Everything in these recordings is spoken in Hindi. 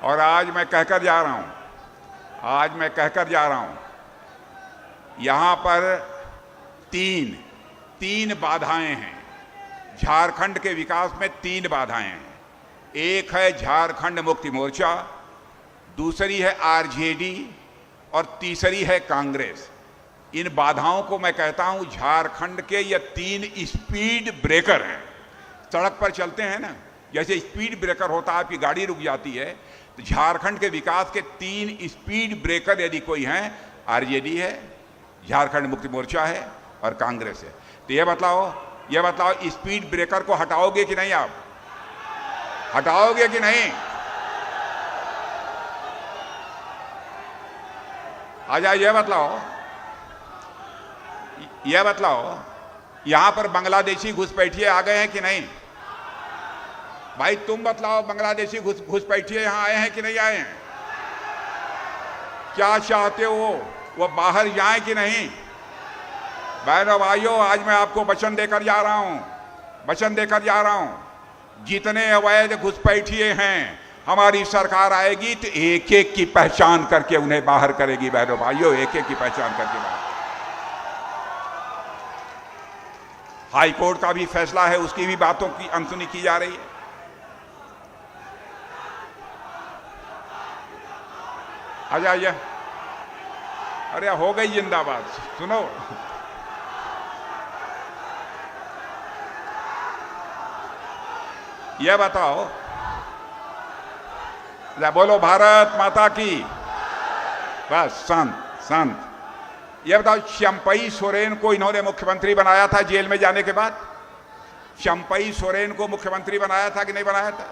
और आज मैं कहकर जा रहा हूं, यहां पर तीन बाधाएं हैं। झारखंड के विकास में तीन बाधाएं हैं। एक है झारखंड मुक्ति मोर्चा, दूसरी है आरजेडी और तीसरी है कांग्रेस। इन बाधाओं को मैं कहता हूं झारखंड के ये तीन स्पीड ब्रेकर हैं। सड़क पर चलते हैं ना, जैसे स्पीड ब्रेकर होता है, आपकी गाड़ी रुक जाती है, तो झारखंड के विकास के तीन स्पीड ब्रेकर यदि कोई हैं, आरजेडी है, झारखंड मुक्ति मोर्चा है और कांग्रेस है। तो ये बताओ स्पीड ब्रेकर को हटाओगे कि नहीं? आप हटाओगे कि नहीं? आजा, ये बतलाओ यहां पर बांग्लादेशी घुसपैठिए आ गए हैं कि नहीं? भाई तुम बतलाओ, बांग्लादेशी घुसपैठिए यहां आए हैं कि नहीं आए हैं? क्या चाहते हो वो बाहर जाएं कि नहीं? बहनों भाइयों, आज मैं आपको वचन देकर जा रहा हूं, जितने अवैध घुसपैठिए हैं, हमारी सरकार आएगी तो एक एक की पहचान करके उन्हें बाहर करेगी। बहनों भाइयों, एक एक की पहचान करके बाहर। हाई कोर्ट का भी फैसला है, उसकी भी बातों की अनसुनी की जा रही है। आ जाइए। अरे हो गई जिंदाबाद। सुनो, यह बताओ, बोलो भारत माता की। बस शांत। यह बताओ, चंपई सोरेन को इन्होंने मुख्यमंत्री बनाया था जेल में जाने के बाद? चंपई सोरेन को मुख्यमंत्री बनाया था कि नहीं बनाया था?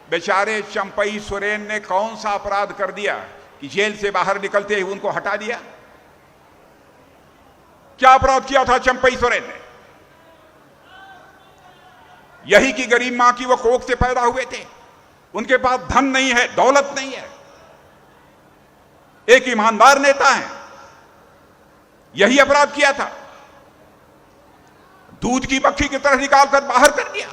बेचारे चंपई सोरेन ने कौन सा अपराध कर दिया कि जेल से बाहर निकलते ही उनको हटा दिया? क्या अपराध किया था चंपई सोरेन ने? यही कि गरीब मां की वो कोख से पैदा हुए थे, उनके पास धन नहीं है, दौलत नहीं है, एक ईमानदार नेता है, यही अपराध किया था। दूध की मक्खी की तरह निकालकर बाहर कर दिया।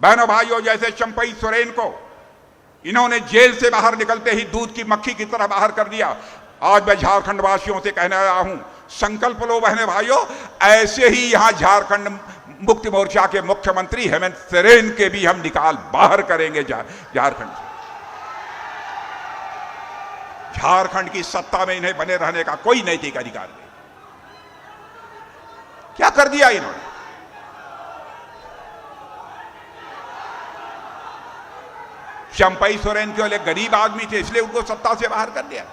बहनों भाइयों, जैसे चंपई सोरेन को इन्होंने जेल से बाहर निकलते ही दूध की मक्खी की तरह बाहर कर दिया, आज मैं झारखंड वासियों से कहने आया हूं, संकल्प लो बहने भाइयों, ऐसे ही यहां झारखंड मुक्ति मोर्चा के मुख्यमंत्री हेमंत सोरेन के भी हम निकाल बाहर करेंगे झारखंड से। झारखंड की सत्ता में इन्हें बने रहने का कोई नैतिक अधिकार नहीं। क्या कर दिया इन्होंने? चंपई सोरेन के वाले गरीब आदमी थे, इसलिए उनको सत्ता से बाहर कर दिया।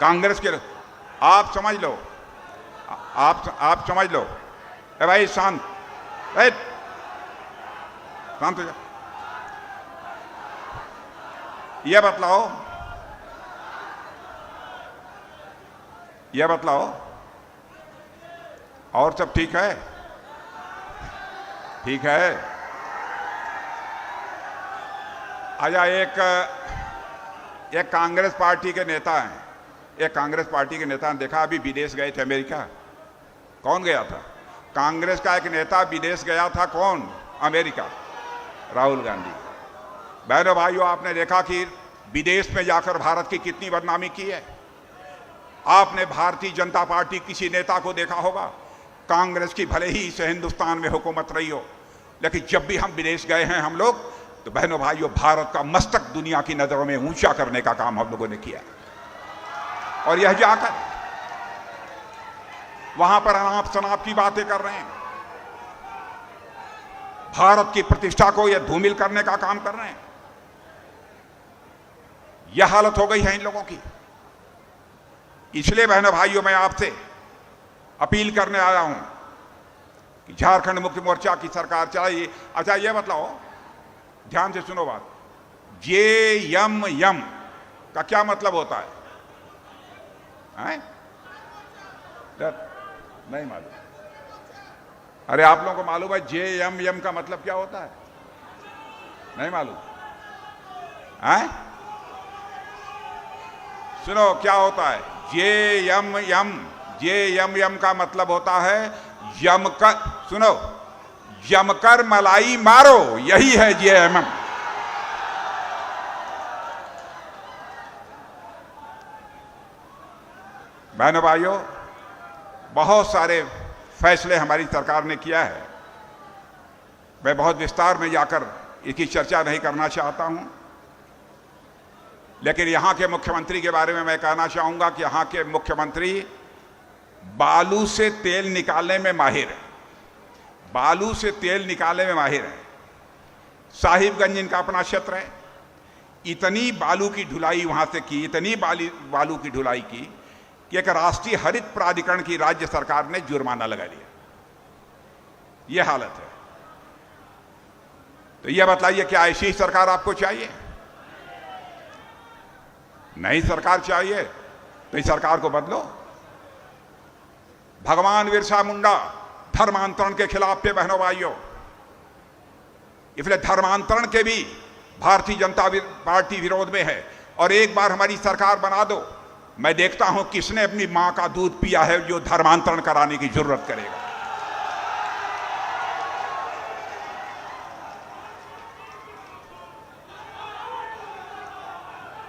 कांग्रेस के आप समझ लो, आप समझ लो। भाई शांत हो जा। यह बतलाओ और सब ठीक है? ठीक है। आजा, एक कांग्रेस पार्टी के नेता हैं, ने देखा, अभी विदेश गए थे अमेरिका। कौन गया था? कांग्रेस का एक नेता विदेश गया था। कौन? अमेरिका, राहुल गांधी। बहनों भाइयों, आपने देखा कि विदेश में जाकर भारत की कितनी बदनामी की है। आपने भारतीय जनता पार्टी किसी नेता को देखा होगा, कांग्रेस की भले ही इसे हिंदुस्तान में हुकूमत रही हो, लेकिन जब भी हम विदेश गए हैं हम लोग, तो बहनों भाइयों, भारत का मस्तक दुनिया की नजरों में ऊंचा करने का काम हम लोगों ने किया। और यह जाकर वहां पर अनाप शनाप की बातें कर रहे हैं, भारत की प्रतिष्ठा को यह धूमिल करने का काम कर रहे हैं। यह हालत हो गई है इन लोगों की। इसलिए बहनों भाइयों, मैं आपसे अपील करने आया हूं कि झारखंड मुक्ति मोर्चा की सरकार चलाइए। अच्छा, यह बताओ, ध्यान से सुनो बात, JMM का क्या मतलब होता है? नहीं मालूम? अरे आप लोगों को मालूम है JMM का मतलब क्या होता है? नहीं मालूम? सुनो क्या होता है JMM। JMM का मतलब होता है यम का, सुनो, जमकर मलाई मारो, यही है जेएमएम। बहनों भाइयों, बहुत सारे फैसले हमारी सरकार ने किया है। मैं बहुत विस्तार में जाकर इसकी चर्चा नहीं करना चाहता हूं, लेकिन यहां के मुख्यमंत्री के बारे में मैं कहना चाहूंगा कि यहां के मुख्यमंत्री बालू से तेल निकालने में माहिर है। बालू से तेल निकालने में माहिर है। साहिबगंज इनका अपना क्षेत्र है। इतनी बालू की ढुलाई वहां से की, इतनी बालू की ढुलाई की कि एक राष्ट्रीय हरित प्राधिकरण की राज्य सरकार ने जुर्माना लगा लिया। यह हालत है। तो यह बताइए, क्या ऐसी सरकार आपको चाहिए? नई सरकार चाहिए तो इस सरकार को बदलो। भगवान बिरसा मुंडा धर्मांतरण के खिलाफ थे बहनों भाइयों, इसलिए धर्मांतरण के भी भारतीय जनता पार्टी विरोध में है। और एक बार हमारी सरकार बना दो, मैं देखता हूं किसने अपनी मां का दूध पिया है जो धर्मांतरण कराने की जरूरत करेगा।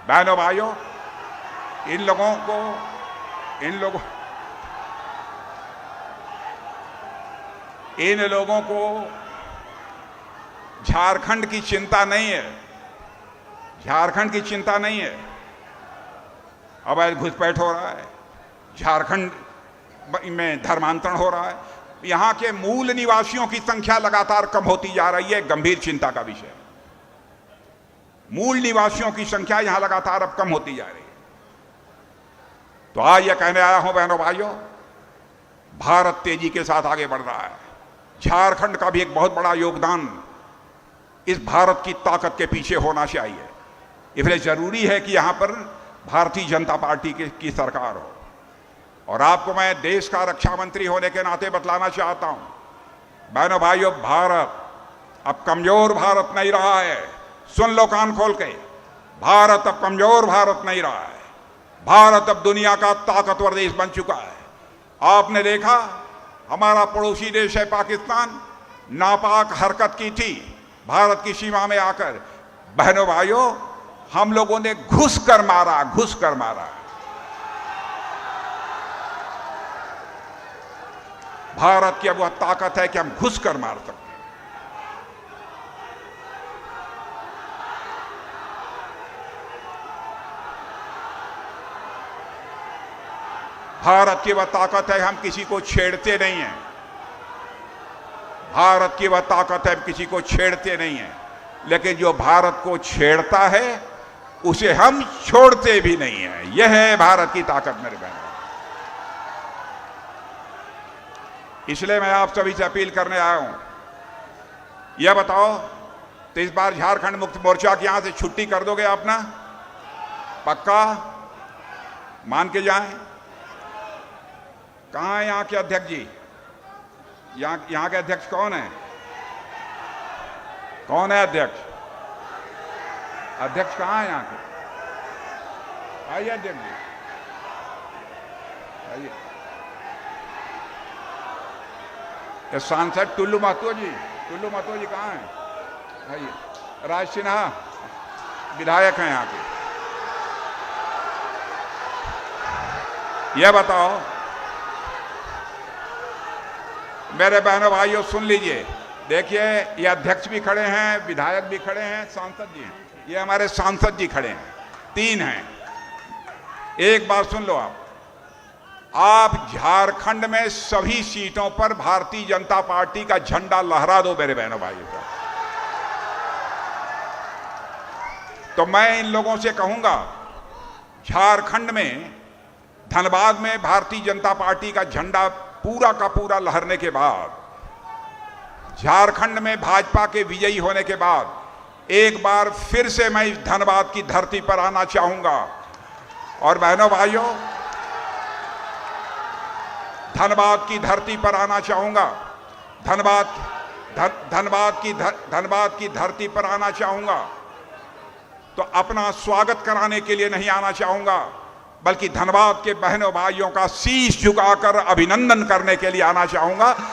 बहनों भाइयों, इन लोगों को झारखंड की चिंता नहीं है। झारखंड की चिंता नहीं है। अवैध घुसपैठ हो रहा है, झारखंड में धर्मांतरण हो रहा है, यहां के मूल निवासियों की संख्या लगातार कम होती जा रही है। गंभीर चिंता का विषय। मूल निवासियों की संख्या यहां लगातार अब कम होती जा रही है। तो आज यह कहने आया हूं बहनों भाइयों, भारत तेजी के साथ आगे बढ़ रहा है। झारखंड का भी एक बहुत बड़ा योगदान इस भारत की ताकत के पीछे होना चाहिए। इसलिए जरूरी है कि यहां पर भारतीय जनता पार्टी की सरकार हो। और आपको मैं देश का रक्षा मंत्री होने के नाते बतलाना चाहता हूं बहनों भाइयों, भारत अब कमजोर भारत नहीं रहा है। सुन लो कान खोल के, भारत अब कमजोर भारत नहीं रहा है। भारत अब दुनिया का ताकतवर देश बन चुका है। आपने देखा, हमारा पड़ोसी देश है पाकिस्तान, नापाक हरकत की थी भारत की सीमा में आकर। बहनों भाइयों, हम लोगों ने घुस कर मारा। भारत की अब वह ताकत है कि हम घुस कर मार सकते हैं। भारत की वह ताकत है, हम किसी को छेड़ते नहीं हैं। भारत की वह ताकत है, हम किसी को छेड़ते नहीं हैं। लेकिन जो भारत को छेड़ता है उसे हम छोड़ते भी नहीं हैं। यह है भारत की ताकत मेरे बहन। इसलिए मैं आप सभी से अपील करने आया हूं, यह बताओ, तो इस बार झारखंड मुक्ति मोर्चा की यहां से छुट्टी कर दोगे आप ना? पक्का मान के जाएं? कहां है यहां के अध्यक्ष जी? यहां के अध्यक्ष कौन है? कौन है अध्यक्ष? अध्यक्ष कहां है यहां के? आइए अध्यक्ष जी, आइए। सांसद टुल्लू महतो जी कहां हैं? आइए। राज सिन्हा विधायक हैं यहां के। यह बताओ मेरे बहनों भाइयों, सुन लीजिए। देखिए, ये अध्यक्ष भी खड़े हैं, विधायक भी खड़े हैं, सांसद जी हैं। ये हमारे सांसद जी खड़े हैं, 3 हैं। एक बार सुन लो आप झारखंड में सभी सीटों पर भारतीय जनता पार्टी का झंडा लहरा दो मेरे बहनों भाइयों को। तो मैं इन लोगों से कहूंगा, झारखंड में धनबाद में भारतीय जनता पार्टी का झंडा पूरा का पूरा लहरने के बाद, झारखंड में भाजपा के विजयी होने के बाद, एक बार फिर से मैं इस धनबाद की धरती पर आना चाहूंगा। और बहनों भाइयों, धनबाद की धरती पर आना चाहूंगा। धनबाद की धरती पर आना चाहूंगा तो अपना स्वागत कराने के लिए नहीं आना चाहूंगा, बल्कि धनबाद के बहनों भाइयों का शीश झुकाकर अभिनंदन करने के लिए आना चाहूंगा